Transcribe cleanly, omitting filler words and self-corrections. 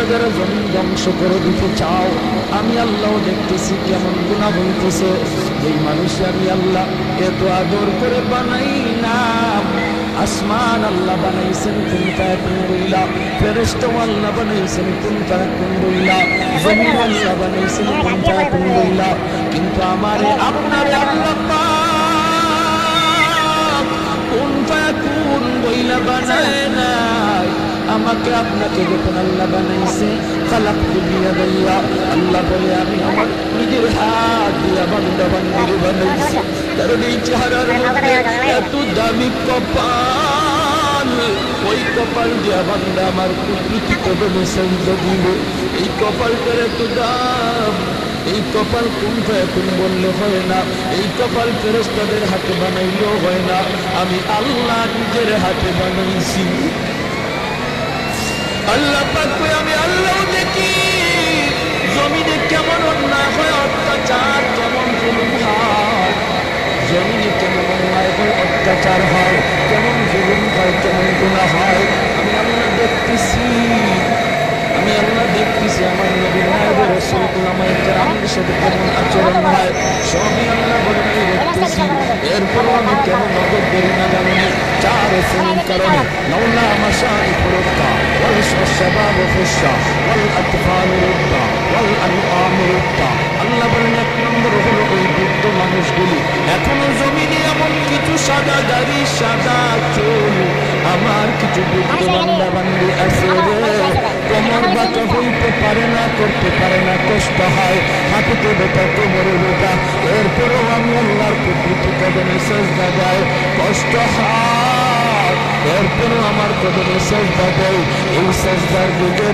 যারা জমিন ধ্বংস করে দিতে চাও, আমি আল্লাহ দেখতেছি কেমন গুনাহ হইতেছে। যেই মানুষ আমি আল্লাহ এত আদর করে বানাই না, আসমান আল্লাহ বানাইছেন কুন ফায়াকুন বইলা, ফেরেশতা আল্লাহ বানাইছেন কুন ফায়াকুন বইলা, জমিন আল্লাহ বানাইছেন কুন ফায়াকুন বইলা, কিন্তু আমারে আপনারে আল্লাহ পাক কুন ফায়াকুন বইলা বানায় নাই। আমাকে আপনাকে যখন আল্লাহ বানাইছে, খালাকতু বিয়াদাইয়া, আল্লাহ বলে আমি আমার নিজের হাত দিয়া বান্দা বান্দিরে বানাইছি। কারণ এই চেহারার মধ্যে এত দামি কপাল, ওই কপাল দিয়া বান্দা আমার কুদরতি কদমে সেজদা দিবে। এই কপালটার এত দাম, এই কপাল কুন ফায়াকুন বললে হয় না, এই কপাল ফেরেশতাদের হাতে বানাইলেও হয় না, আমি আল্লাহ নিজের হাতে বানাইছি। আল্লাহ পাক কই আমি আল্লাহ দেখি জমিনে কেমন অন্যায় হয়, অত্যাচার কেমন জুলুম হয়, জমিনে কেমন অন্যায় হয়, অত্যাচার হয়, কেমন জুলুম হয়, কেমন গুনাহ হয়, আমি আল্লাহ দেখতেছি। আমি আল্লাহ দেখতেছি আমার নবীর নায়েব রাসূল উলামায়ে কেরামের সাথে কেমন আচরণ হয়, সবই আল্লাহ বলে আমি দেখতেছি। এরপরও আমি কেন নজর করি না জানেন? চার শ্রেণীর কারণে। লাউলা মাশারিক রুদ্দা ওয়াল শাবাব ফুশা ওয়াল আতফাল রুদ্দা ওয়াল আনআম রুদ্দা। আল্লাহ বলেন এক নম্বর হলো ওই বৃদ্ধ মানুষগুলি, এখনো জমিনে এমন কিছু সাদা দাড়ি সাদা চুল আমার কিছু বৃদ্ধ বান্দা বান্দি আছে রে, কোমর বাঁকা হইতে পারে না, করতে পারে না, কষ্ট হয়, হাঁটুতে ব্যথা, কোমরে ব্যথা, এরপরেও আমি আল্লাহর কুদরতি কদমে সেজদা দেয়, কষ্ট হয়, এরপরেও আমার কদমে সেজদা দেয়। এই সেজদার যুগে